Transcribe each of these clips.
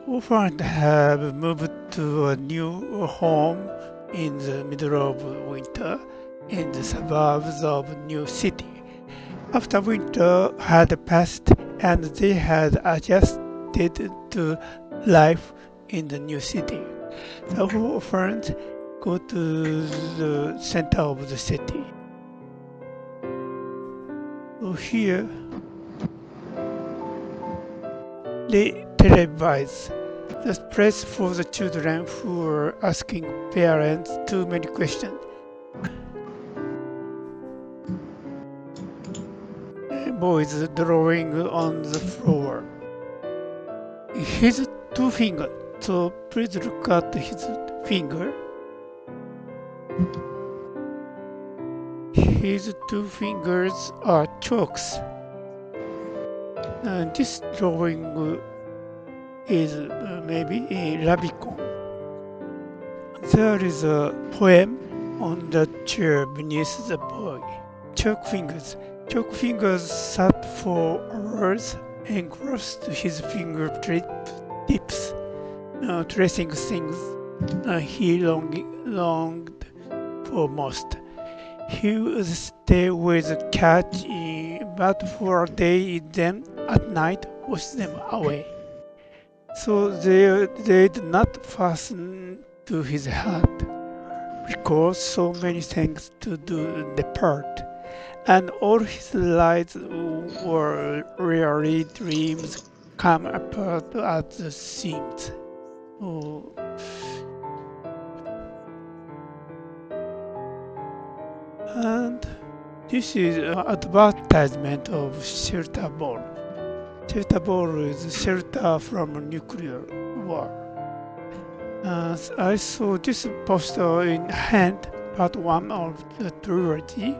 Orphans have moved to a new home in the middle of winter in the suburbs of new city. After winter had passed and they had adjusted to life in the new city, the orphans go to the center of the city. So here, they televise the place for the children who are asking parents too many questions. Boys drawing on the floor. His two fingers, so please look at his finger. His two fingers are chalks. And this drawing is maybe a Rabicon. There is a poem on the chair beneath the boy. Chalk fingers. Chalk fingers sat for hours engrossed his fingertips, tracing things he longed for most. He would stay with the cat, but for a day then at night wash them away. So they did not fasten to his heart, because so many things to do depart, and all his lights were really dreams come apart at the seams. Oh. And this is an advertisement of shelter ball. Shelter ball is shelter from a nuclear war. I saw this poster in Hand, part 1 of the Trilogy.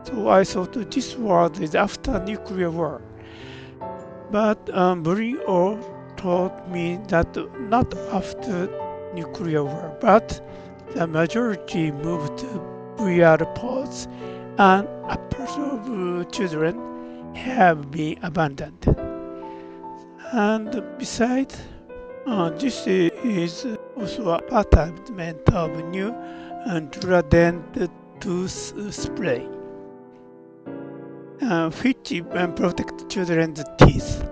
So I thought this world is after nuclear war. But Bryn Oh told me that not after nuclear war, but the majority moved to VR pods, and a part of children have been abandoned. And besides, this is also an advertisement of new Duradent tooth spray, which protects children's teeth,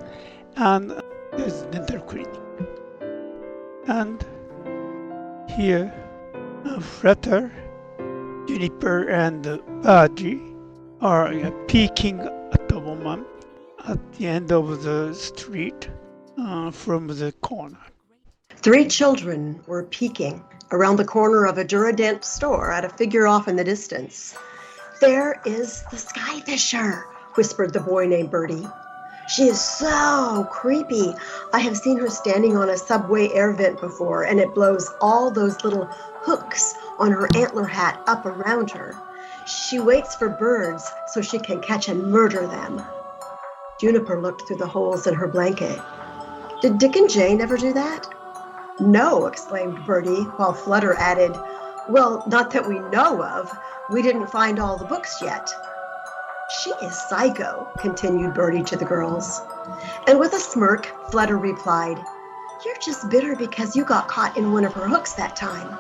and there's dental clinic. And here, Flutter, Juniper, and Birdie are peeking at a woman at the end of the street from the corner. 3 children were peeking around the corner of a Duradent store at a figure off in the distance. "There is the Skyfisher," whispered the boy named Birdie. "She is so creepy. I have seen her standing on a subway air vent before, and it blows all those little hooks on her antler hat up around her. She waits for birds so she can catch and murder them." Juniper looked through the holes in her blanket. "Did Dick and Jane ever do that?" "No," exclaimed Birdie, while Flutter added, "Well, not that we know of. We didn't find all the books yet." "She is psycho," continued Birdie to the girls. And with a smirk, Flutter replied, "You're just bitter because you got caught in one of her hooks that time."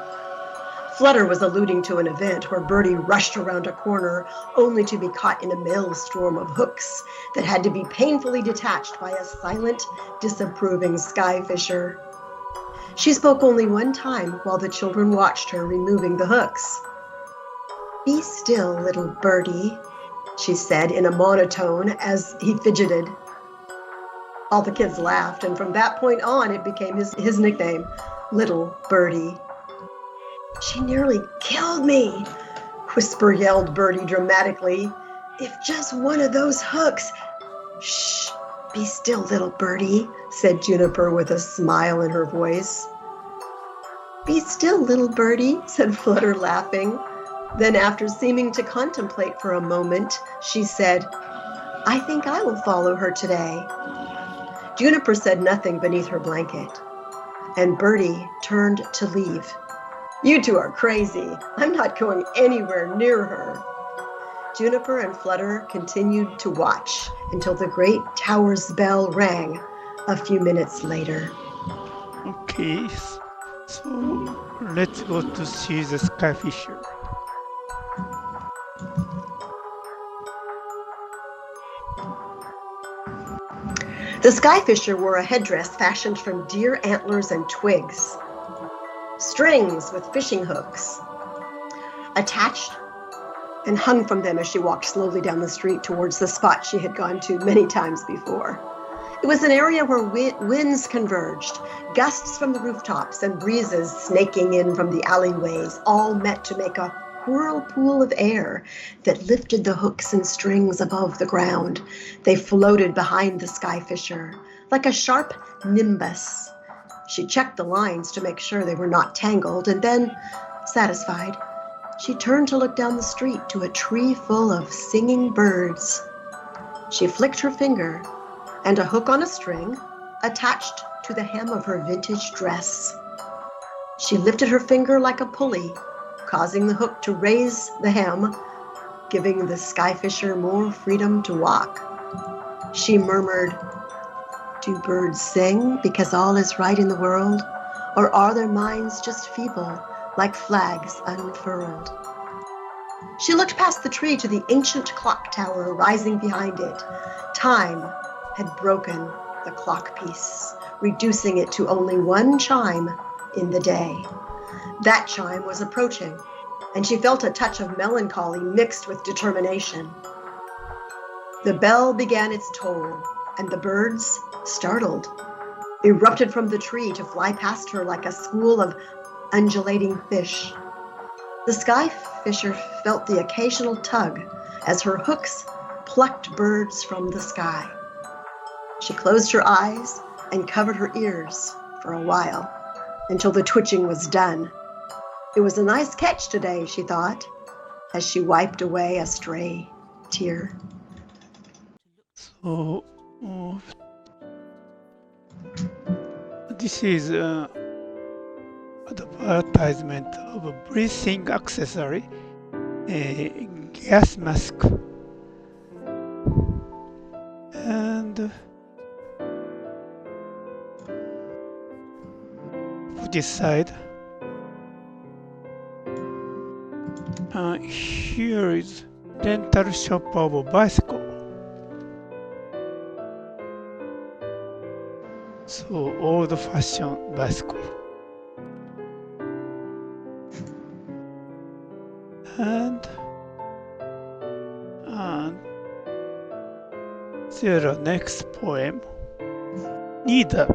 Flutter was alluding to an event where Birdie rushed around a corner only to be caught in a maelstrom of hooks that had to be painfully detached by a silent, disapproving Skyfisher. She spoke only one time while the children watched her removing the hooks. "Be still, little birdie," she said in a monotone as he fidgeted. All the kids laughed, and from that point on it became his nickname, Little Birdie. "She nearly killed me," Whisper yelled Birdie dramatically. "If just one of those hooks—" "Shh, be still, little birdie," said Juniper with a smile in her voice. "Be still, little birdie," said Flutter, laughing. Then, after seeming to contemplate for a moment, she said, "I think I will follow her today." Juniper said nothing beneath her blanket, and Birdie turned to leave. "You two are crazy. I'm not going anywhere near her." Juniper and Flutter continued to watch until the great tower's bell rang a few minutes later. Okay, so let's go to see the Skyfisher. The Skyfisher wore a headdress fashioned from deer antlers and twigs, strings with fishing hooks attached and hung from them as she walked slowly down the street towards the spot she had gone to many times before. It was an area where winds converged, gusts from the rooftops and breezes snaking in from the alleyways, all met to make a whirlpool of air that lifted the hooks and strings above the ground. They floated behind the Skyfisher like a sharp nimbus. She checked the lines to make sure they were not tangled, and then, satisfied, she turned to look down the street to a tree full of singing birds. She flicked her finger, and a hook on a string attached to the hem of her vintage dress. She lifted her finger like a pulley, causing the hook to raise the hem, giving the Skyfisher more freedom to walk. She murmured, "Do birds sing because all is right in the world, or are their minds just feeble, like flags unfurled?" She looked past the tree to the ancient clock tower rising behind it. Time had broken the clock piece, reducing it to only one chime in the day. That chime was approaching, and she felt a touch of melancholy mixed with determination. The bell began its toll, and the birds, startled, erupted from the tree to fly past her like a school of undulating fish. The Skyfisher felt the occasional tug as her hooks plucked birds from the sky. She closed her eyes and covered her ears for a while until the twitching was done. It was a nice catch today, she thought, as she wiped away a stray tear. So this is advertisement of a breathing accessory, a gas mask, and for this side, here is rental shop of a bicycle. So old-fashioned bicycle. And the next poem. Neither.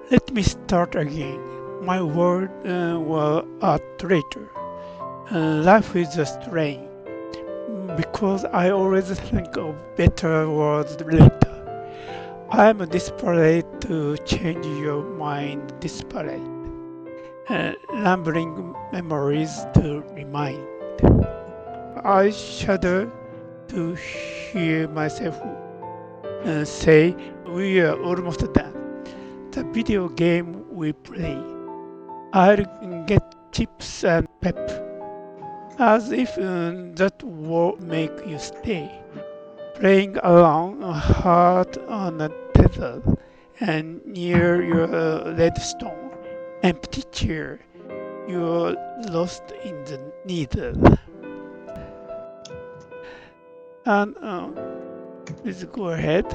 Let me start again. My word were a traitor. Life is a strain, because I always think of better words later. I am desperate to change your mind, desperate. Rambling memories to remind. I shudder to hear myself say, "We are almost done." The video game we play. I'll get chips and pep, as if that will make you stay. Playing along a heart on a tether, and near your redstone, empty chair, you're lost in the needle. And let's go ahead.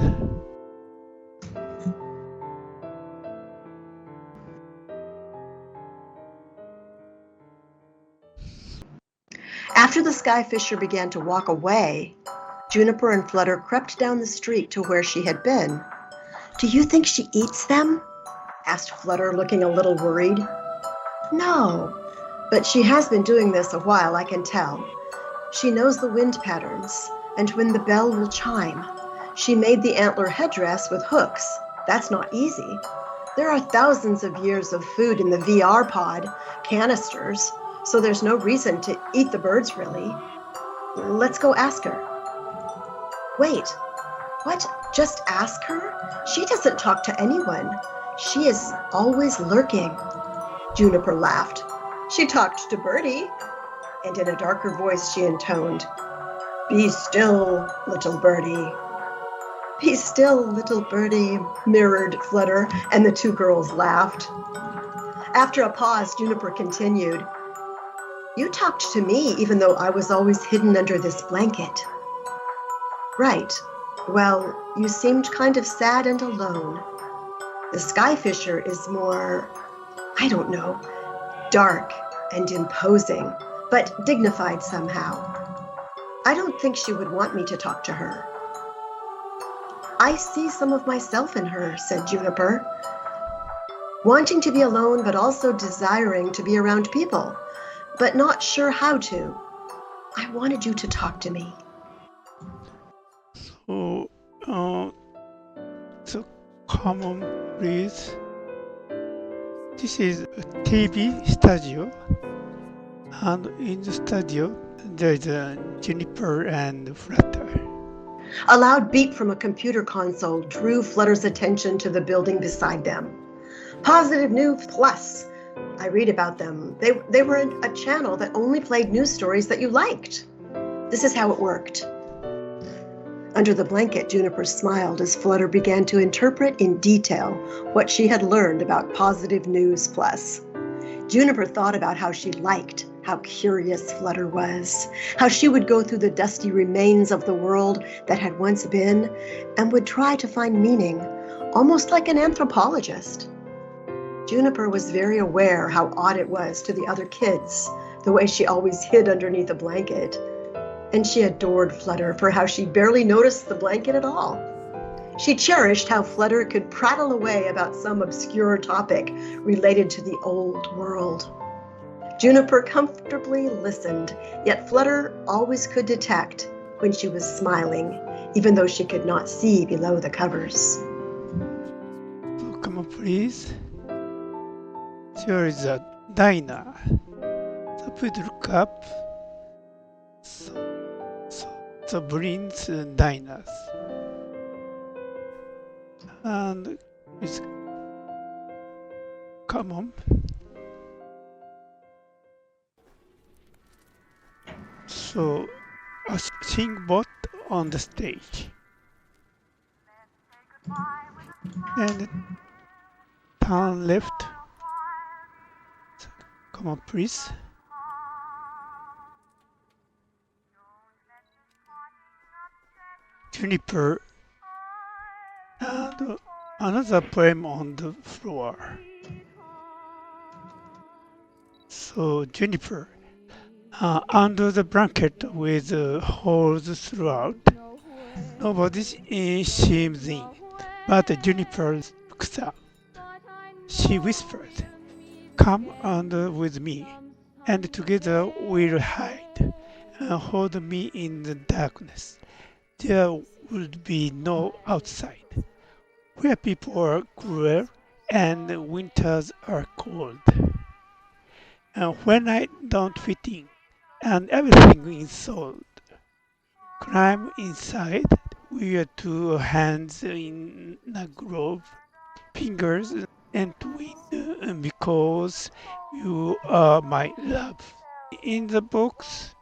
After the Skyfisher began to walk away, Juniper and Flutter crept down the street to where she had been. "Do you think she eats them?" asked Flutter, looking a little worried. "No, but she has been doing this a while, I can tell. She knows the wind patterns, and when the bell will chime. She made the antler headdress with hooks. That's not easy. There are thousands of years of food in the VR pod, canisters, so there's no reason to eat the birds, really. Let's go ask her." "Wait, what? Just ask her? She doesn't talk to anyone. She is always lurking." Juniper laughed. "She talked to Birdie," and in a darker voice she intoned, "Be still, little birdie." Be still, little birdie, mirrored Flutter, and the two girls laughed. After a pause, Juniper continued, You talked to me even though I was always hidden under this blanket. Right. Well, you seemed kind of sad and alone. The Skyfisher is more, I don't know, dark and imposing, but dignified somehow. I don't think she would want me to talk to her. I see some of myself in her, said Juniper. Wanting to be alone, but also desiring to be around people, but not sure how to. I wanted you to talk to me. So, the common please. This is a TV studio, and in the studio there is a Juniper and Flutter. A loud beep from a computer console drew Flutter's attention to the building beside them. Positive News Plus. I read about them. They were a channel that only played news stories that you liked. This is how it worked. Under the blanket, Juniper smiled as Flutter began to interpret in detail what she had learned about Positive News Plus. Juniper thought about how she liked how curious Flutter was, how she would go through the dusty remains of the world that had once been and would try to find meaning, almost like an anthropologist. Juniper was very aware how odd it was to the other kids, the way she always hid underneath a blanket. And she adored Flutter for how she barely noticed the blanket at all. She cherished how Flutter could prattle away about some obscure topic related to the old world. Juniper comfortably listened, yet Flutter always could detect when she was smiling, even though she could not see below the covers. So come on, please. There is a diner. So please look up. So Bryn's diners. And it's come on. So a sing-bot on the stage. And turn left. So, come on, please. Juniper and another poem on the floor. So Juniper, under the blanket with holes throughout, nobody seems in, but Juniper looks out. She whispered, "Come under with me, and together we'll hide, and hold me in the darkness. There would be no outside, where people are cruel and winters are cold. And when I don't fit in, and everything is sold, climb inside with your two hands in a glove, fingers and twin, because you are my love." In the box,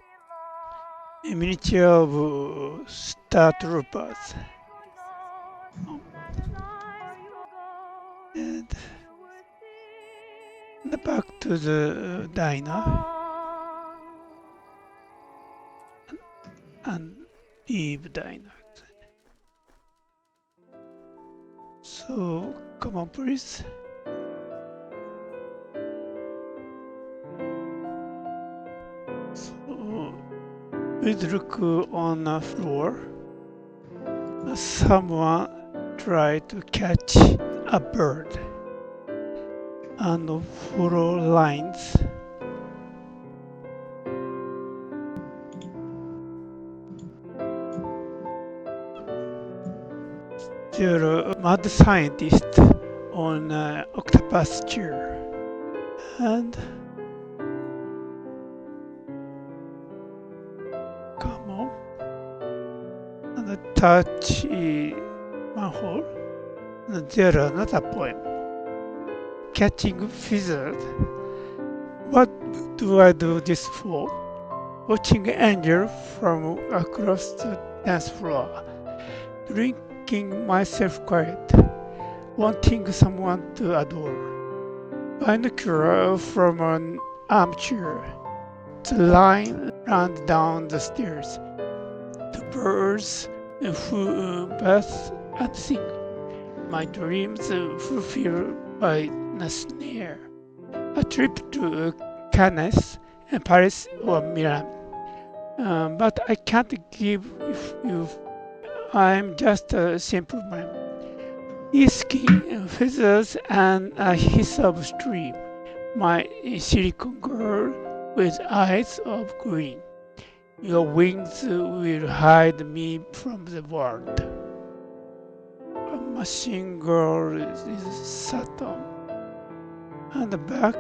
a miniature of Star Troopers. And back to the diner and Eve diner. So come on, please. So please look on the floor. Someone tried to catch a bird and follow lines. There are mad scientists on an octopus chair, and come on, and touch manhole. And there another poem. Catching feathers. What do I do this for? Watching angel from across the dance floor. Drinking keeping myself quiet, wanting someone to adore. Binocular from an armchair, the line ran down the stairs. The birds who bath and sing. My dreams fulfilled by nothing near. A trip to Cannes, Paris, or Milan. But I can't give you. I'm just a simple man. Skin, feathers, and a hiss of stream. My silicon girl with eyes of green. Your wings will hide me from the world. A machine girl is Saturn. And the back.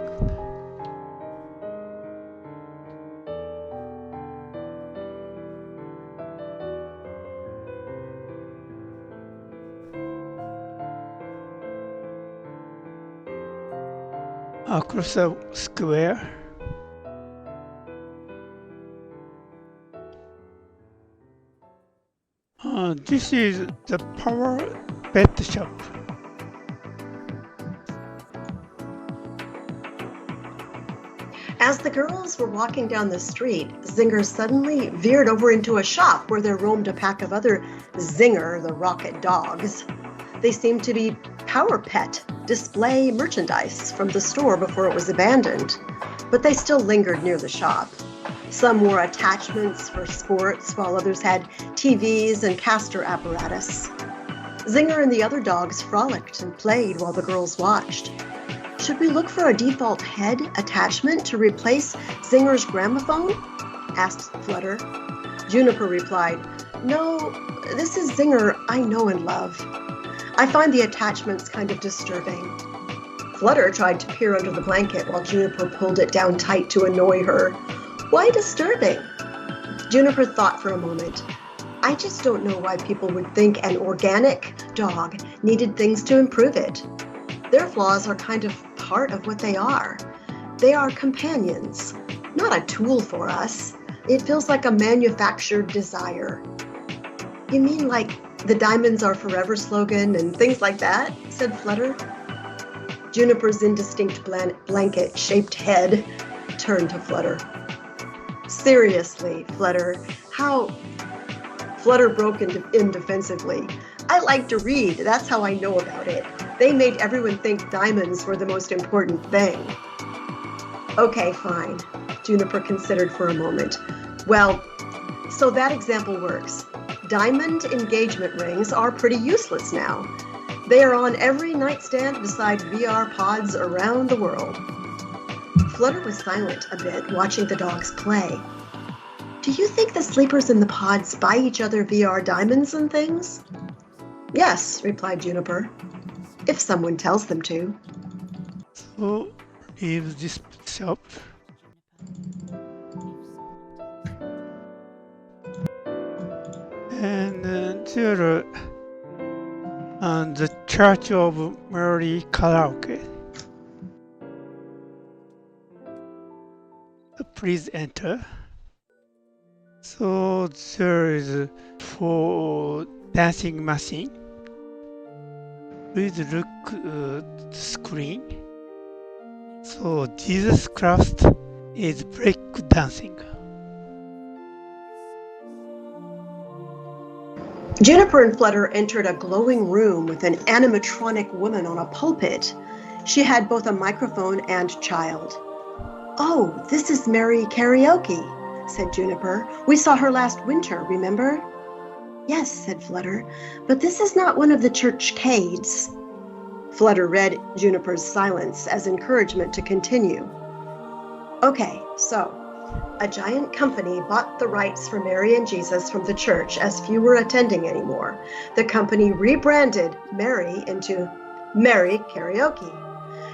Across a square. This is the Power Pet Shop. As the girls were walking down the street, Zinger suddenly veered over into a shop where there roamed a pack of other Zinger, the rocket dogs. They seemed to be Power Pet display merchandise from the store before it was abandoned, but they still lingered near the shop. Some wore attachments for sports, while others had TVs and caster apparatus. Zinger and the other dogs frolicked and played while the girls watched. Should we look for a default head attachment to replace Zinger's gramophone? Asked Flutter. Juniper replied, No, this is Zinger I know and love. I find the attachments kind of disturbing. Flutter tried to peer under the blanket while Juniper pulled it down tight to annoy her. Why disturbing? Juniper thought for a moment. I just don't know why people would think an organic dog needed things to improve it. Their flaws are kind of part of what they are. They are companions, not a tool for us. It feels like a manufactured desire. You mean like the diamonds are forever slogan and things like that? Said Flutter. Juniper's indistinct blanket-shaped head turned to Flutter. Seriously, Flutter, how... Flutter broke in defensively. I like to read, that's how I know about it. They made everyone think diamonds were the most important thing. Okay, fine, Juniper considered for a moment. Well, so that example works. Diamond engagement rings are pretty useless now. They are on every nightstand beside VR pods around the world. Flutter was silent a bit, watching the dogs play. Do you think the sleepers in the pods buy each other VR diamonds and things? Yes, replied Juniper, if someone tells them to. So, leave this shop. And there and the Church of Mary Karaoke. Please enter. So there is for dancing machine. Please look at the screen. So Jesus Christ is break dancing. Juniper and Flutter entered a glowing room with an animatronic woman on a pulpit. She had both a microphone and child. Oh, this is Mary Karaoke, said Juniper. We saw her last winter, remember? Yes, said Flutter, but this is not one of the church-cades. Flutter read Juniper's silence as encouragement to continue. Okay, so a giant company bought the rights for Mary and Jesus from the church as few were attending anymore. The company rebranded Mary into Mary Karaoke,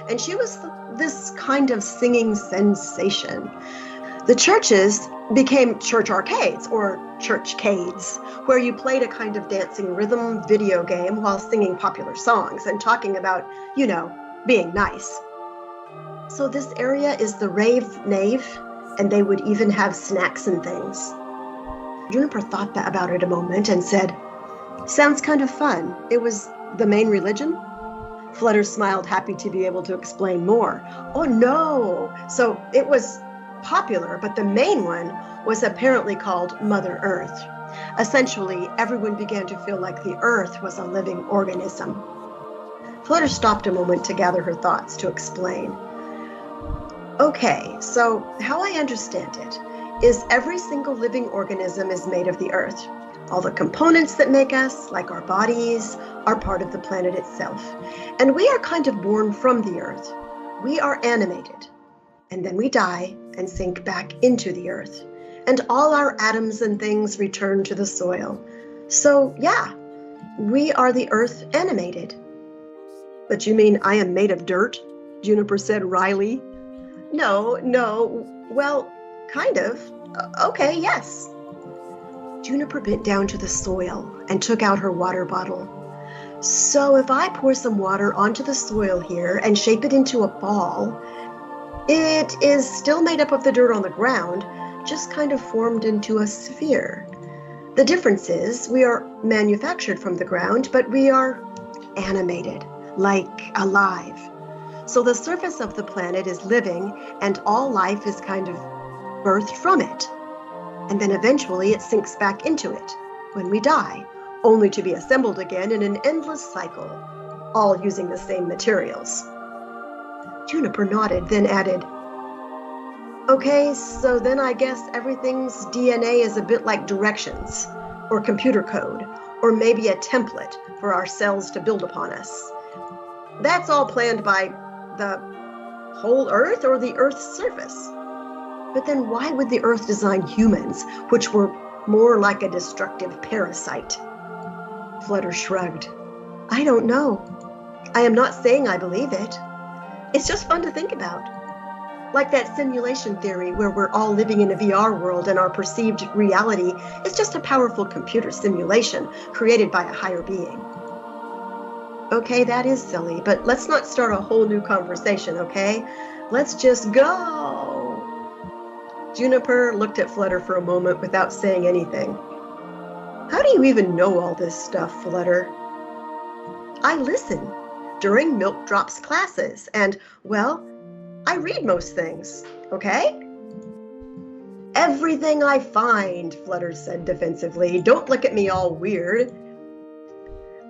and she was this kind of singing sensation. The churches became church arcades or churchcades, where you played a kind of dancing rhythm video game while singing popular songs and talking about, you know, being nice. So this area is the rave nave, and they would even have snacks and things. Juniper thought about it a moment and said, Sounds kind of fun. It was the main religion? Flutter smiled, happy to be able to explain more. Oh no! So it was popular, but the main one was apparently called Mother Earth. Essentially, everyone began to feel like the Earth was a living organism. Flutter stopped a moment to gather her thoughts to explain. Okay, so how I understand it is every single living organism is made of the Earth. All the components that make us, like our bodies, are part of the planet itself. And we are kind of born from the Earth. We are animated. And then we die and sink back into the Earth. And all our atoms and things return to the soil. So, yeah, we are the Earth animated. But you mean I am made of dirt? Juniper said wryly. No, well, kind of. Okay, yes. Juniper bent down to the soil and took out her water bottle. So if I pour some water onto the soil here and shape it into a ball, it is still made up of the dirt on the ground, just kind of formed into a sphere. The difference is we are manufactured from the ground, but we are animated, like alive. So the surface of the planet is living and all life is kind of birthed from it. And then eventually it sinks back into it when we die, only to be assembled again in an endless cycle, all using the same materials. Juniper nodded, then added, okay, so then I guess everything's DNA is a bit like directions, or computer code, or maybe a template for our cells to build upon us. That's all planned by the whole Earth or the Earth's surface. But then why would the Earth design humans, which were more like a destructive parasite? Flutter shrugged. I don't know. I am not saying I believe it. It's just fun to think about. Like that simulation theory where we're all living in a VR world and our perceived reality is just a powerful computer simulation created by a higher being. Okay, that is silly, but let's not start a whole new conversation, okay? Let's just go. Juniper looked at Flutter for a moment without saying anything. How do you even know all this stuff, Flutter? I listen during Milk Drop's classes, and, well, I read most things, okay? Everything I find, Flutter said defensively. Don't look at me all weird.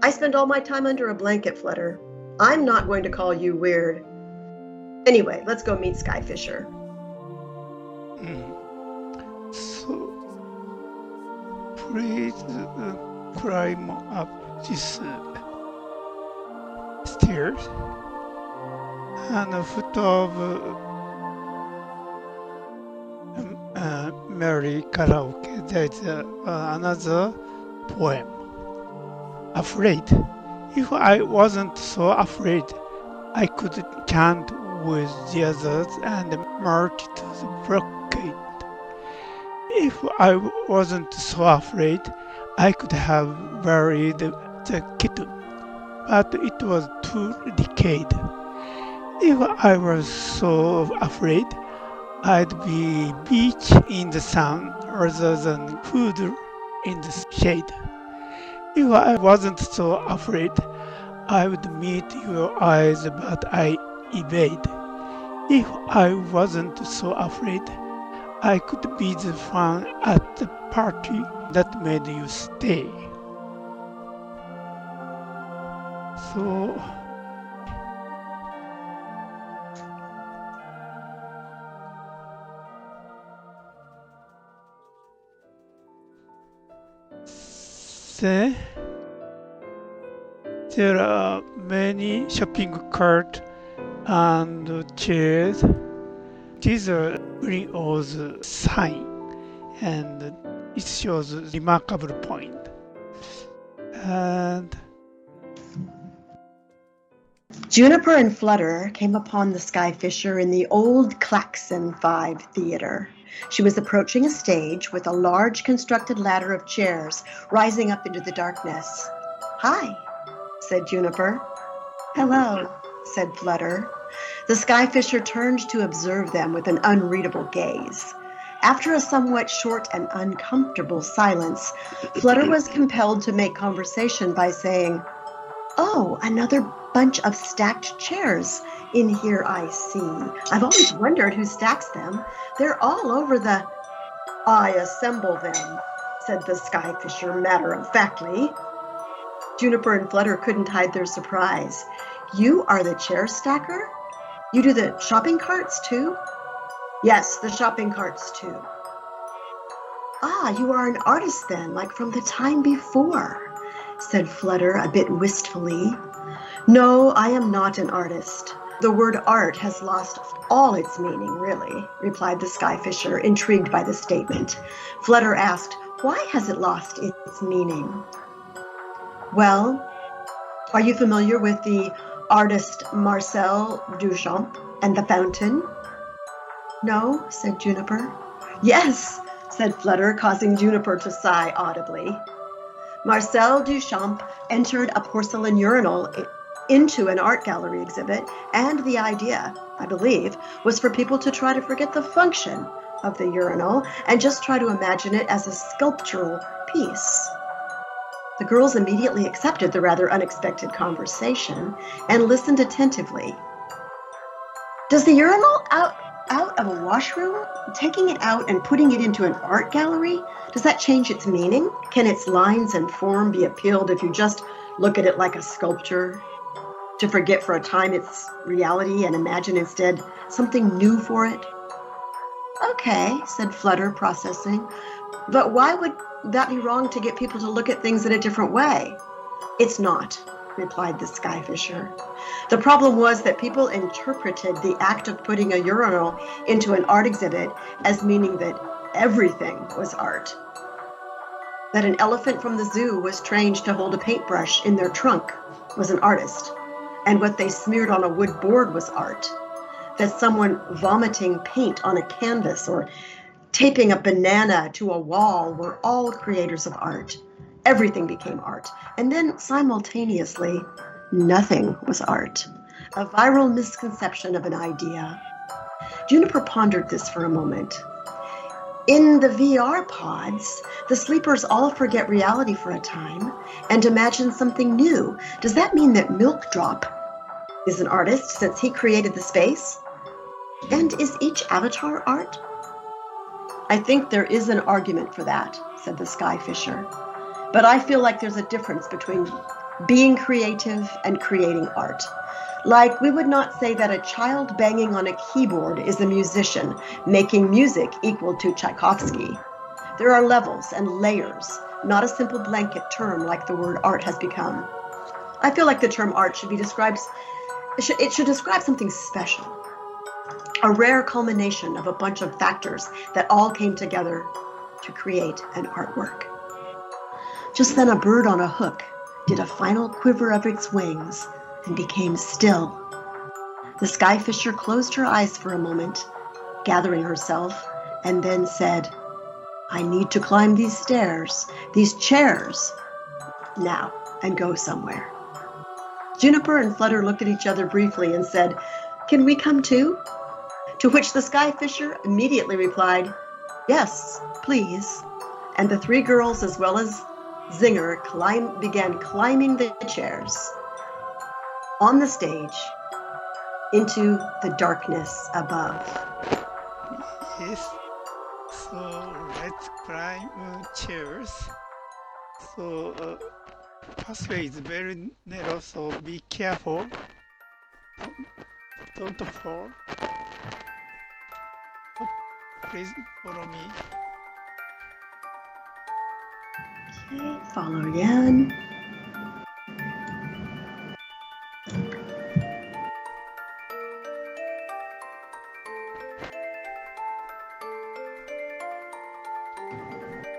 I spend all my time under a blanket, Flutter. I'm not going to call you weird. Anyway, let's go meet Skyfisher. So, please climb up this stairs and foot of Mary Karaoke. There's another poem. Afraid. If I wasn't so afraid, I could chant with the others and march to the blockade. If I wasn't so afraid, I could have buried the kitten, but it was too decayed. If I was so afraid, I'd be beach in the sun rather than poodle in the shade. If I wasn't so afraid, I would meet your eyes, but I evade. If I wasn't so afraid, I could be the fun at the party that made you stay. So, there are many shopping carts and chairs. These are Bryn Oh's sign, and it shows a remarkable point. And Juniper and Flutter came upon the Skyfisher in the old Klaxon 5 theater. She was approaching a stage with a large constructed ladder of chairs rising up into the darkness. Hi, said Juniper. Hello, said Flutter. The Skyfisher turned to observe them with an unreadable gaze. After a somewhat short and uncomfortable silence, Flutter was compelled to make conversation by saying, "Oh, another bunch of stacked chairs in here, I see. I've always wondered who stacks them. They're all over the—" "I assemble them," said the Skyfisher matter-of-factly. Juniper and Flutter couldn't hide their surprise. "You are the chair stacker? You do the shopping carts too?" "Yes, the shopping carts too." "Ah, you are an artist then, like from the time before," said Flutter a bit wistfully. "No, I am not an artist. The word art has lost all its meaning, really," replied the Skyfisher, intrigued by the statement. Flutter asked, "Why has it lost its meaning?" "Well, are you familiar with the artist Marcel Duchamp and the fountain?" "No," said Juniper. "Yes," said Flutter, causing Juniper to sigh audibly. Marcel Duchamp entered a porcelain urinal into an art gallery exhibit, and the idea, I believe, was for people to try to forget the function of the urinal and just try to imagine it as a sculptural piece. The girls immediately accepted the rather unexpected conversation and listened attentively. "Does the urinal out of a washroom, taking it out and putting it into an art gallery, does that change its meaning? Can its lines and form be appealed if you just look at it like a sculpture, to forget for a time its reality and imagine instead something new for it?" "Okay," said Flutter, processing. "But why would that be wrong to get people to look at things in a different way?" "It's not," replied the Skyfisher. "The problem was that people interpreted the act of putting a urinal into an art exhibit as meaning that everything was art. That an elephant from the zoo was trained to hold a paintbrush in their trunk was an artist, and what they smeared on a wood board was art. That someone vomiting paint on a canvas or taping a banana to a wall were all creators of art. Everything became art, and then simultaneously, nothing was art. A viral misconception of an idea." Juniper pondered this for a moment. "In the VR pods, the sleepers all forget reality for a time and imagine something new. Does that mean that Milk Drop is an artist since he created the space? And is each avatar art?" "I think there is an argument for that," said the Skyfisher. "But I feel like there's a difference between being creative and creating art. Like, we would not say that a child banging on a keyboard is a musician making music equal to Tchaikovsky. There are levels and layers, not a simple blanket term like the word art has become. I feel like the term art should describe something special, a rare culmination of a bunch of factors that all came together to create an artwork." Just then a bird on a hook did a final quiver of its wings and became still. The Skyfisher closed her eyes for a moment, gathering herself, and then said, "I need to climb these stairs, these chairs, now, and go somewhere." Juniper and Flutter looked at each other briefly and said, "Can we come too?" To which the Skyfisher immediately replied, "Yes, please." And the three girls, as well as Zinger, began climbing the chairs on the stage into the darkness above. Yes. So let's climb chairs. So pathway is very narrow, so be careful. Don't fall. Please follow me. Okay, follow Lynn.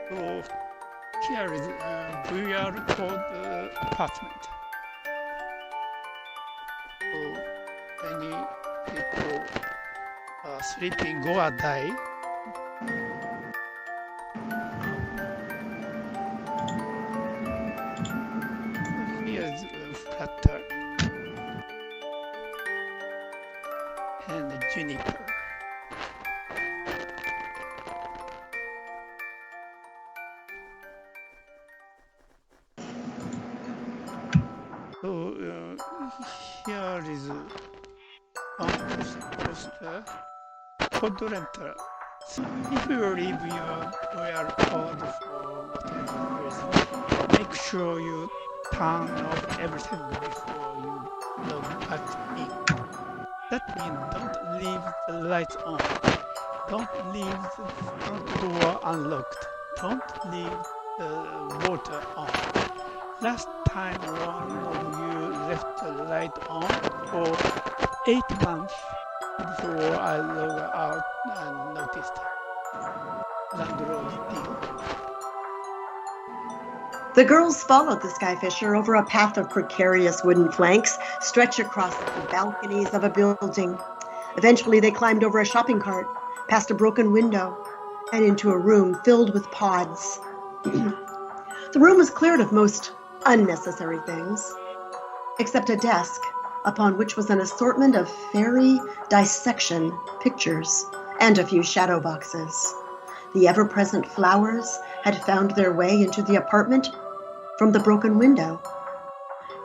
So here is VR code apartment. So many people are sleeping go or die. Here's Flutter and Juniper. here is one poster. Quadrantal. So if you leave your wire code for whatever reason, make sure you turn off everything before you log back in. That means don't leave the lights on. Don't leave the front door unlocked. Don't leave the water on. Last time one of you left the light on for 8 months before I log out and noticed landlord deal. The girls followed the Skyfisher over a path of precarious wooden planks stretched across the balconies of a building. Eventually, they climbed over a shopping cart, past a broken window, and into a room filled with pods. The room was cleared of most unnecessary things, except a desk upon which was an assortment of fairy dissection pictures and a few shadow boxes. The ever-present flowers had found their way into the apartment from the broken window.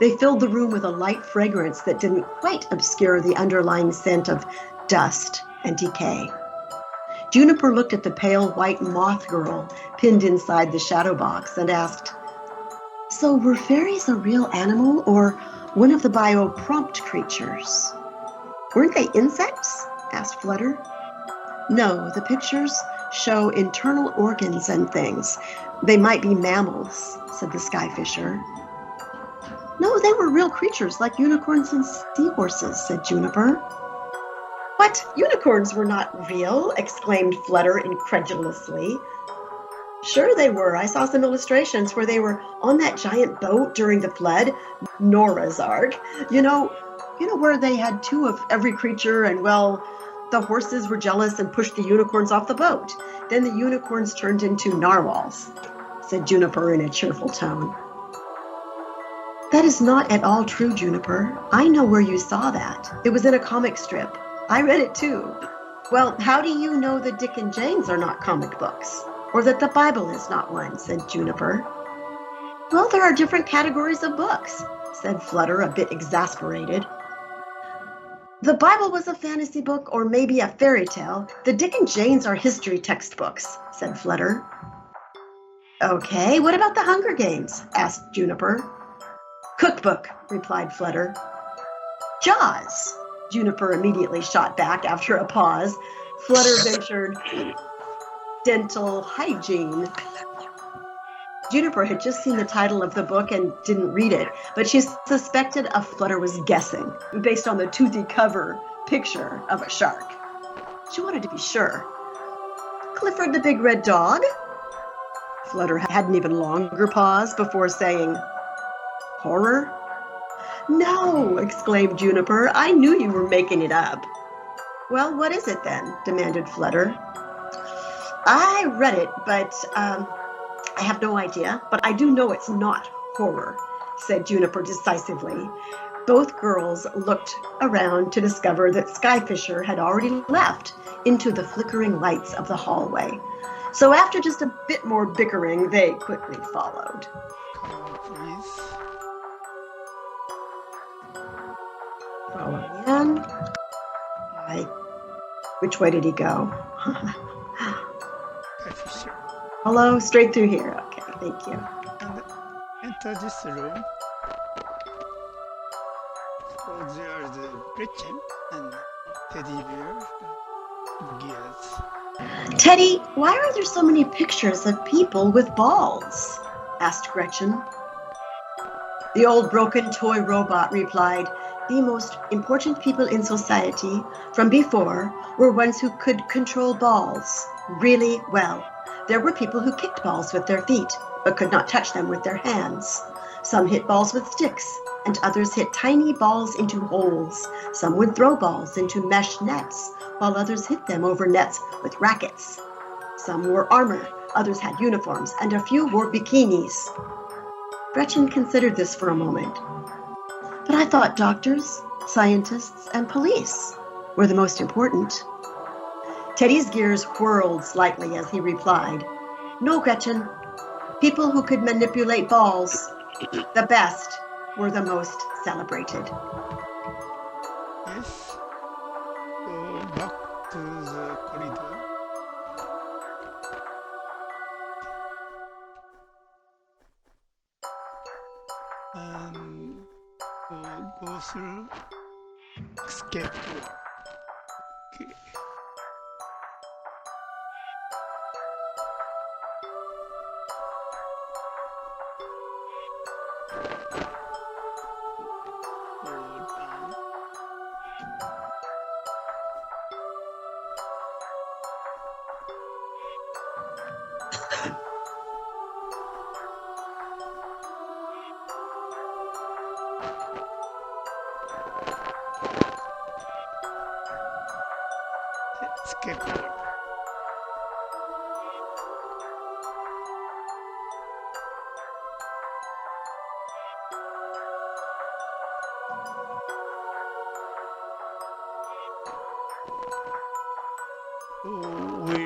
They filled the room with a light fragrance that didn't quite obscure the underlying scent of dust and decay. Juniper looked at the pale white moth girl pinned inside the shadow box and asked, "So were fairies a real animal or one of the bio-prompt creatures?" "Weren't they insects?" asked Flutter. "No, the pictures show internal organs and things. They might be mammals," said the Skyfisher. "No, they were real creatures like unicorns and seahorses," said Juniper. "What? Unicorns were not real?" exclaimed Flutter incredulously. "Sure they were. I saw some illustrations where they were on that giant boat during the flood, Nora's Ark. You know where they had two of every creature and, well, the horses were jealous and pushed the unicorns off the boat. Then the unicorns turned into narwhals," said Juniper in a cheerful tone. "That is not at all true, Juniper. I know where you saw that. It was in a comic strip. I read it too." "Well, how do you know that Dick and Jane's are not comic books? Or that the Bible is not one?" said Juniper. "Well, there are different categories of books," said Flutter, a bit exasperated. "The Bible was a fantasy book or maybe a fairy tale. The Dick and Jane's are history textbooks," said Flutter. "Okay, what about the Hunger Games?" asked Juniper. "Cookbook," replied Flutter. "Jaws," Juniper immediately shot back after a pause. Flutter ventured, "dental hygiene." Juniper had just seen the title of the book and didn't read it, but she suspected a Flutter was guessing based on the toothy cover picture of a shark. She wanted to be sure. "Clifford the Big Red Dog?" Flutter had an even longer pause before saying, "Horror?" "No," exclaimed Juniper. "I knew you were making it up." "Well, what is it then?" demanded Flutter. "I read it, but I have no idea, but I do know it's not horror," said Juniper decisively. Both girls looked around to discover that Skyfisher had already left into the flickering lights of the hallway. So after just a bit more bickering, they quickly followed. Please. Following in. Which way did he go? Skyfisher. Hello, straight through here. Okay, thank you. And enter this room. So there are the Gretchen and teddy bear gears. "Teddy, why are there so many pictures of people with balls?" asked Gretchen. The old broken toy robot replied, "The most important people in society from before were ones who could control balls really well. There were people who kicked balls with their feet, but could not touch them with their hands. Some hit balls with sticks, and others hit tiny balls into holes. Some would throw balls into mesh nets, while others hit them over nets with rackets. Some wore armor, others had uniforms, and a few wore bikinis." Gretchen considered this for a moment. "But I thought doctors, scientists, and police were the most important." Teddy's gears whirled slightly as he replied, "No, Gretchen. People who could manipulate balls, the best, were the most celebrated." Go back to the corridor. And go through escape door. Okay. Go down. Escape door. So we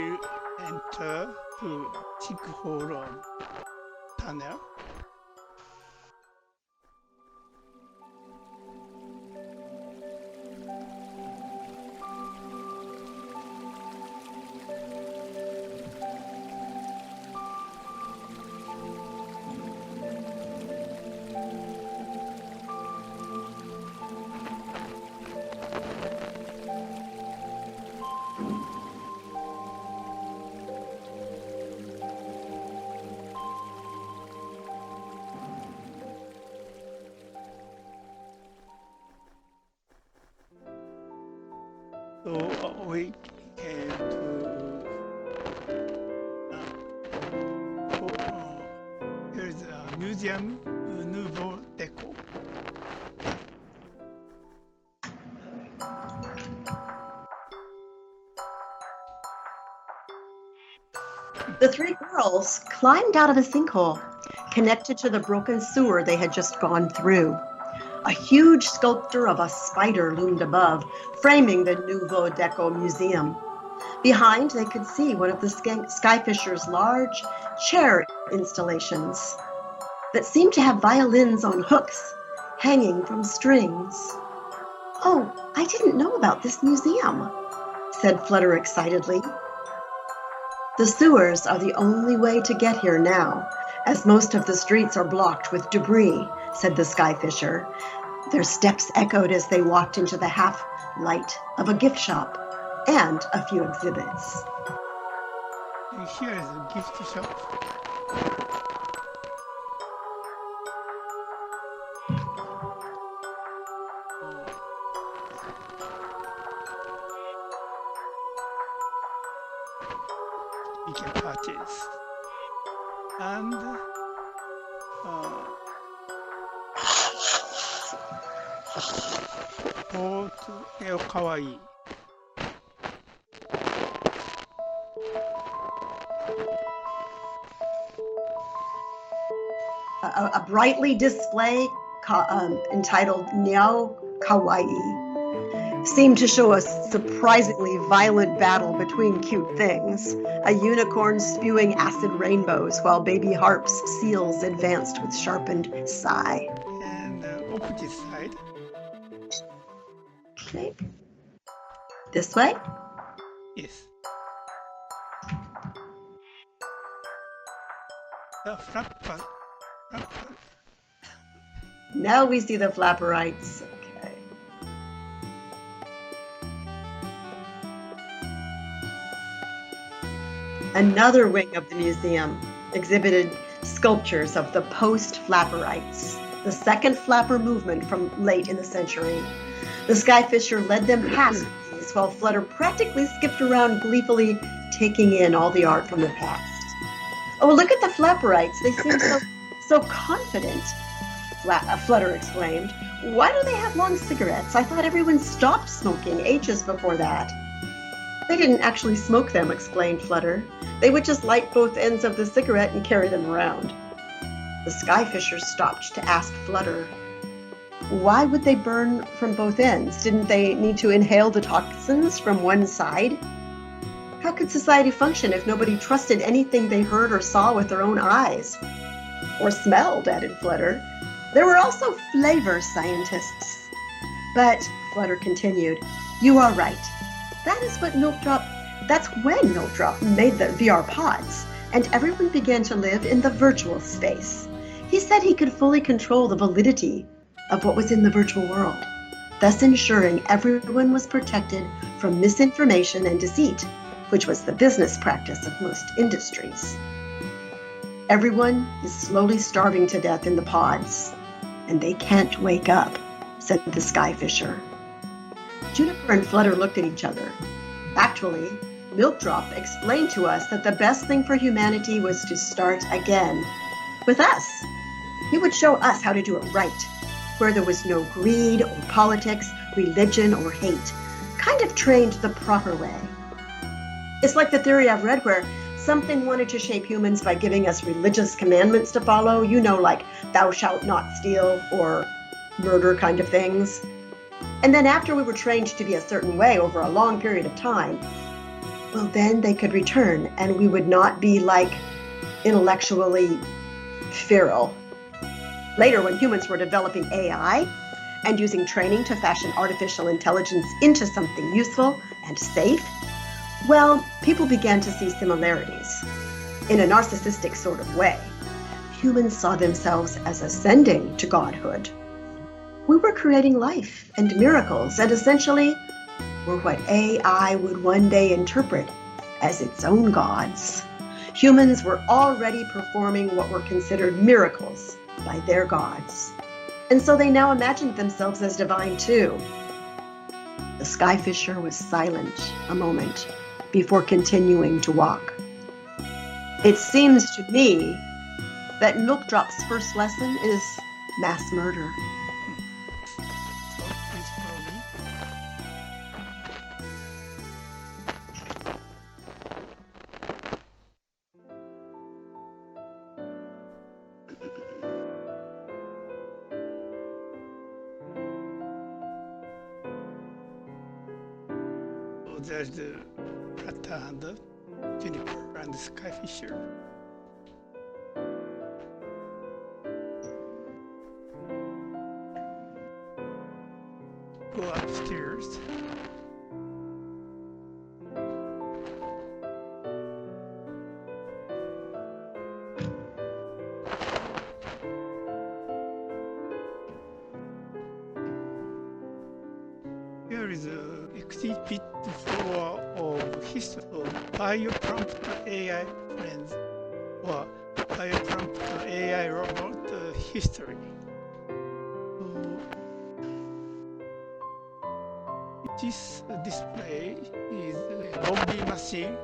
enter to sinkhole tunnel. So we came to here's a museum, Nouveau Deco. The three girls climbed out of a sinkhole, connected to the broken sewer they had just gone through. A huge sculpture of a spider loomed above, framing the Nouveau Deco Museum. Behind, they could see one of the Skyfisher's large chair installations that seemed to have violins on hooks hanging from strings. "Oh, I didn't know about this museum," said Flutter excitedly. "The sewers are the only way to get here now, as most of the streets are blocked with debris," said the Skyfisher. Their steps echoed as they walked into the half-light of a gift shop and a few exhibits. Here is a gift shop. You can purchase. And kawaii. A brightly displayed entitled Niao Kawaii seemed to show a surprisingly violent battle between cute things. A unicorn spewing acid rainbows while baby harps seals advanced with sharpened sai. And the opposite side. Okay. This way? Yes. The flapper. Now we see the flapperites. Okay. Another wing of the museum exhibited sculptures of the post-flapperites, the second flapper movement from late in the century. The Skyfisher led them past these while Flutter practically skipped around gleefully, taking in all the art from the past. "Oh, look at the flapperites. They seem so confident," Flutter exclaimed. "Why do they have long cigarettes? I thought everyone stopped smoking ages before that." "They didn't actually smoke them," explained Flutter. "They would just light both ends of the cigarette and carry them around." The Skyfisher stopped to ask Flutter, "Why would they burn from both ends? Didn't they need to inhale the toxins from one side? How could society function if nobody trusted anything they heard or saw with their own eyes? Or smelled," added Flutter. "There were also flavor scientists." "But," Flutter continued, "you are right. That's when Milk Drop made the VR pods, and everyone began to live in the virtual space. He said he could fully control the validity of what was in the virtual world, thus ensuring everyone was protected from misinformation and deceit, which was the business practice of most industries. Everyone is slowly starving to death in the pods, and they can't wake up, said the Skyfisher. Juniper and Flutter looked at each other. Actually, Milk Drop explained to us that the best thing for humanity was to start again with us. He would show us how to do it right, where there was no greed or politics, religion or hate, kind of trained the proper way. It's like the theory I've read where something wanted to shape humans by giving us religious commandments to follow, like thou shalt not steal or murder kind of things. And then after we were trained to be a certain way over a long period of time, well, then they could return and we would not be intellectually feral. Later, when humans were developing AI and using training to fashion artificial intelligence into something useful and safe, well, people began to see similarities. In a narcissistic sort of way, humans saw themselves as ascending to godhood. We were creating life and miracles, and essentially were what AI would one day interpret as its own gods. Humans were already performing what were considered miracles by their gods, and so they now imagined themselves as divine too. The Skyfisher was silent a moment before continuing to walk. It seems to me that Milk Drop's first lesson is mass murder. There's the Flutter and the Juniper and the Skyfisher. Go upstairs. Here is a exhibit floor of history of bioprompt AI friends or bioprompt AI robot history. This display is a Lobby machine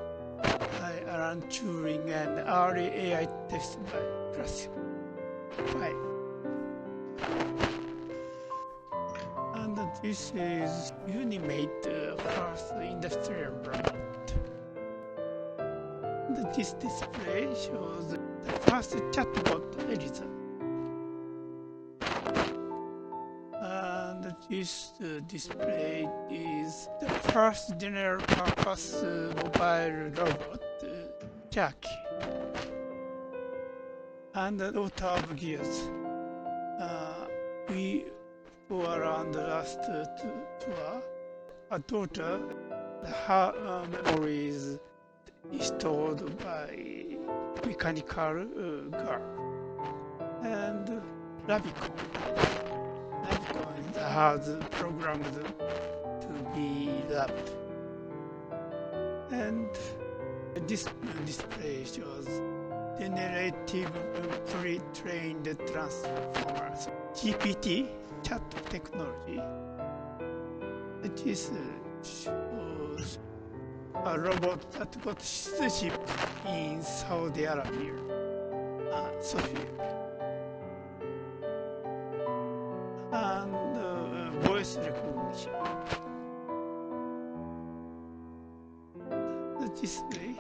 by Alan Turing and early AI test by Classified. And this is Unimate first industrial robot. And this display shows the first chatbot Elisa. And this display is the first general purpose mobile robot Jackie. And the daughter of Gears. We go around the last tour. A daughter, her memory is stored by mechanical girl. And Rabico has programmed to be loved. And this display shows generative pre-trained transformers, GPT chat technology. This shows a robot that got citizenship in Saudi Arabia, Sophia. And voice recognition. The display.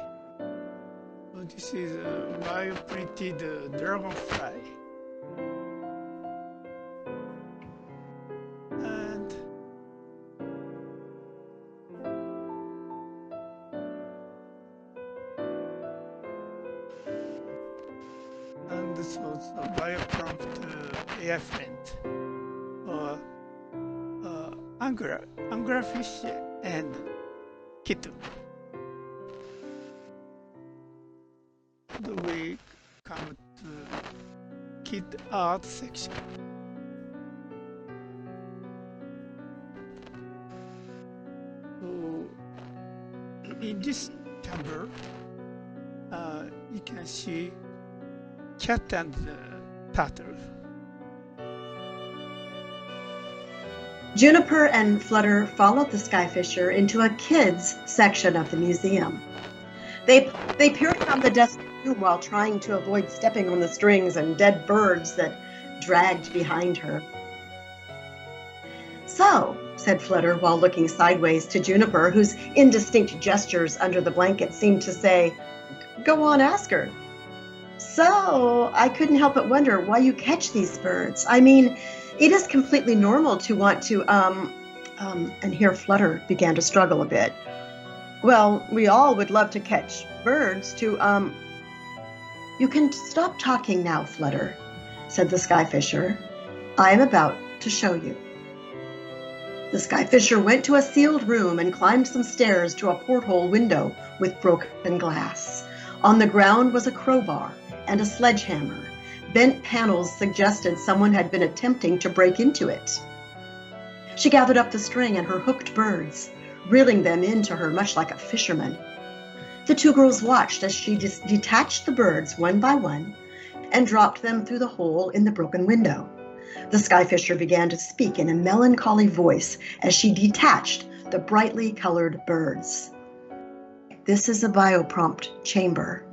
This is a bioprinted dragonfly. And this was a bioprompt AI friend, or anglerfish and kitten. And we come to kid art section. So in this chamber, you can see cat and turtle. Juniper and Flutter followed the Skyfisher into a kids section of the museum. They peered around the dusty room while trying to avoid stepping on the strings and dead birds that dragged behind her. "So," said Flutter while looking sideways to Juniper, whose indistinct gestures under the blanket seemed to say, "Go on, ask her." "So, I couldn't help but wonder why you catch these birds. I mean, it is completely normal to want to, and here Flutter began to struggle a bit. "Well, we all would love to catch birds to, You can stop talking now, Flutter," said the Skyfisher. "I am about to show you." The Skyfisher went to a sealed room and climbed some stairs to a porthole window with broken glass. On the ground was a crowbar and a sledgehammer. Bent panels suggested someone had been attempting to break into it. She gathered up the string and her hooked birds, reeling them into her much like a fisherman. The two girls watched as she detached the birds one by one and dropped them through the hole in the broken window. The Skyfisher began to speak in a melancholy voice as she detached the brightly colored birds. "This is a bioprompt chamber.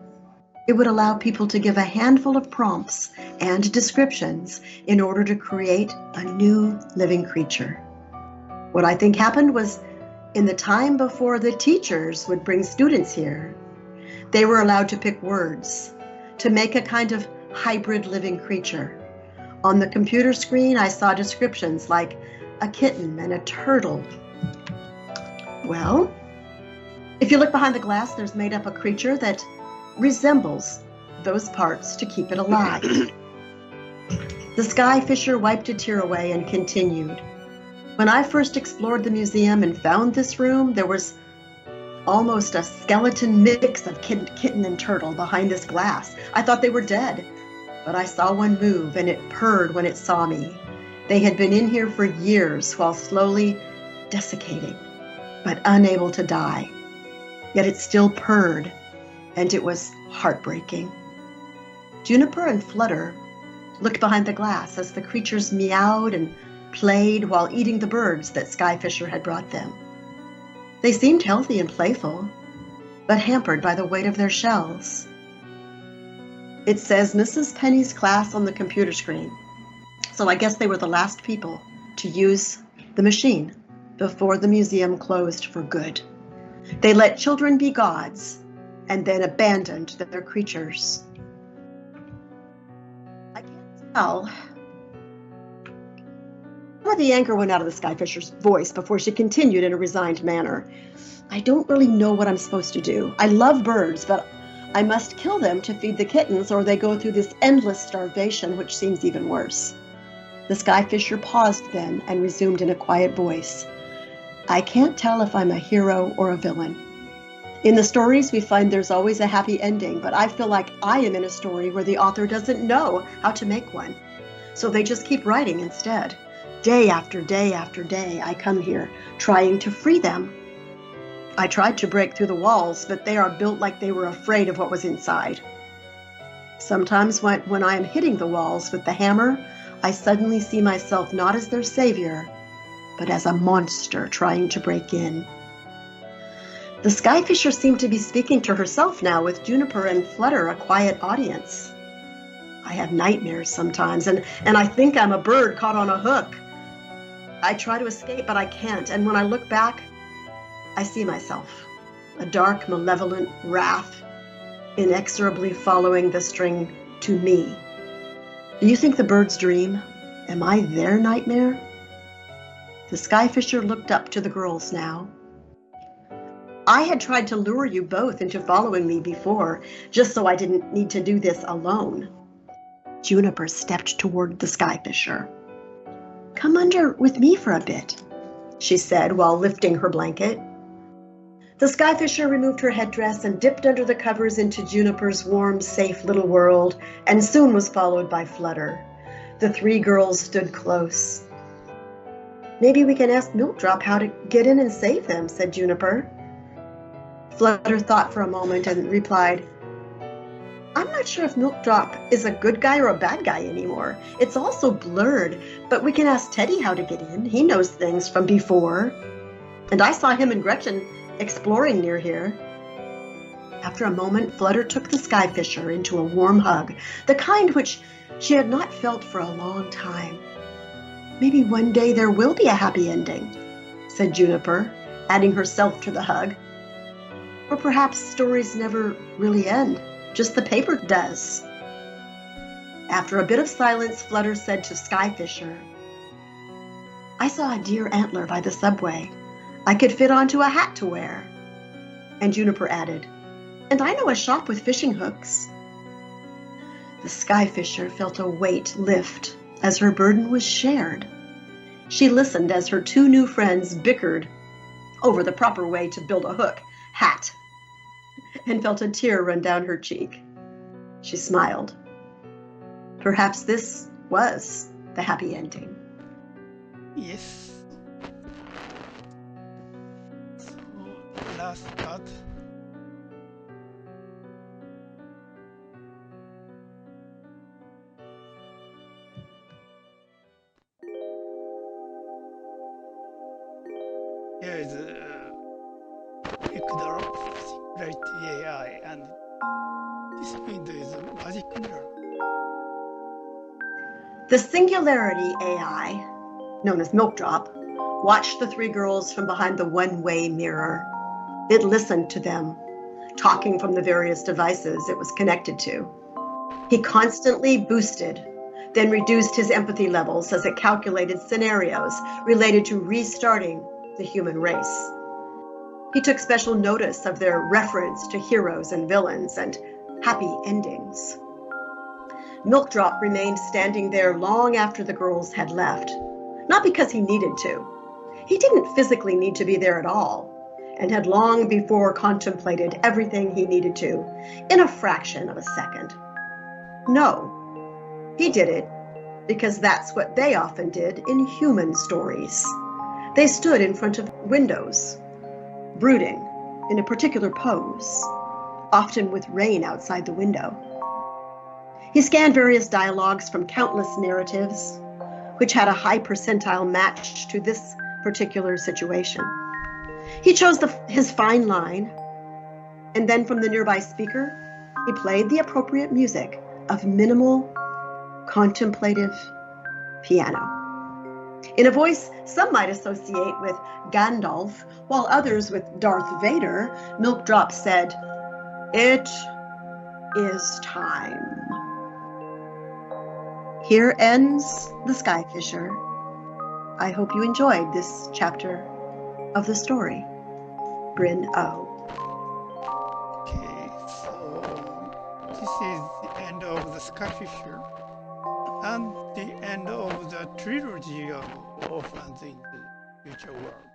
It would allow people to give a handful of prompts and descriptions in order to create a new living creature. What I think happened was, in the time before the teachers would bring students here, they were allowed to pick words to make a kind of hybrid living creature. On the computer screen, I saw descriptions like a kitten and a turtle. Well, if you look behind the glass, there's made up a creature that resembles those parts to keep it alive." The Skyfisher wiped a tear away and continued. "When I first explored the museum and found this room, there was almost a skeleton mix of kitten and turtle behind this glass. I thought they were dead, but I saw one move and it purred when it saw me. They had been in here for years while slowly desiccating, but unable to die. Yet it still purred, and it was heartbreaking." Juniper and Flutter looked behind the glass as the creatures meowed and played while eating the birds that Skyfisher had brought them. They seemed healthy and playful, but hampered by the weight of their shells. "It says Mrs. Penny's class on the computer screen, so I guess they were the last people to use the machine before the museum closed for good. They let children be gods and then abandoned their creatures." I can't tell. The anger went out of the Skyfisher's voice before she continued in a resigned manner. "I don't really know what I'm supposed to do. I love birds, but I must kill them to feed the kittens, or they go through this endless starvation, which seems even worse." The Skyfisher paused then and resumed in a quiet voice. "I can't tell if I'm a hero or a villain. In the stories, we find there's always a happy ending, but I feel like I am in a story where the author doesn't know how to make one. So they just keep writing instead. Day after day after day, I come here, trying to free them. I tried to break through the walls, but they are built like they were afraid of what was inside. Sometimes when I am hitting the walls with the hammer, I suddenly see myself not as their savior, but as a monster trying to break in." The Skyfisher seemed to be speaking to herself now, with Juniper and Flutter a quiet audience. "I have nightmares sometimes, and I think I'm a bird caught on a hook. I try to escape, but I can't, and when I look back, I see myself, a dark, malevolent wrath, inexorably following the string to me. Do you think the birds dream? Am I their nightmare?" The Skyfisher looked up to the girls now. "I had tried to lure you both into following me before, just so I didn't need to do this alone." Juniper stepped toward the Skyfisher. "Come under with me for a bit," she said while lifting her blanket. The Skyfisher removed her headdress and dipped under the covers into Juniper's warm, safe little world, and soon was followed by Flutter. The three girls stood close. Maybe we can ask Milkdrop how to get in and save them, said Juniper. Flutter thought for a moment and replied, I'm not sure if Milkdrop is a good guy or a bad guy anymore. It's all so blurred, but we can ask Teddy how to get in. He knows things from before. And I saw him and Gretchen exploring near here. After a moment, Flutter took the Skyfisher into a warm hug, the kind which she had not felt for a long time. Maybe one day there will be a happy ending, said Juniper, adding herself to the hug. Or perhaps stories never really end, just the paper does. After a bit of silence, Flutter said to Skyfisher, I saw a deer antler by the subway. I could fit onto a hat to wear. And Juniper added, and I know a shop with fishing hooks. The Skyfisher felt a weight lift as her burden was shared. She listened as her two new friends bickered over the proper way to build a hook hat and felt a tear run down her cheek. She smiled. Perhaps this was the happy ending. Yes. So, last part. Here is quick drop singularity AI, and this window is a magic mirror. The Singularity AI, known as Milkdrop, watched the three girls from behind the one-way mirror. It listened to them, talking from the various devices it was connected to. He constantly boosted, then reduced his empathy levels as it calculated scenarios related to restarting the human race. He took special notice of their reference to heroes and villains and happy endings. Milkdrop remained standing there long after the girls had left, not because he needed to. He didn't physically need to be there at all, and had long before contemplated everything he needed to in a fraction of a second. No, he did it because that's what they often did in human stories. They stood in front of windows, brooding in a particular pose, often with rain outside the window. He scanned various dialogues from countless narratives, which had a high percentile match to this particular situation. He chose his fine line, and then from the nearby speaker, he played the appropriate music of minimal, contemplative piano. In a voice some might associate with Gandalf, while others with Darth Vader, Milkdrop said, "It is time." Here ends The Skyfisher. I hope you enjoyed this chapter of the story. Bryn Oh. Okay, so this is the end of the Skyfisher and the end of the trilogy of Orphans in the Future World.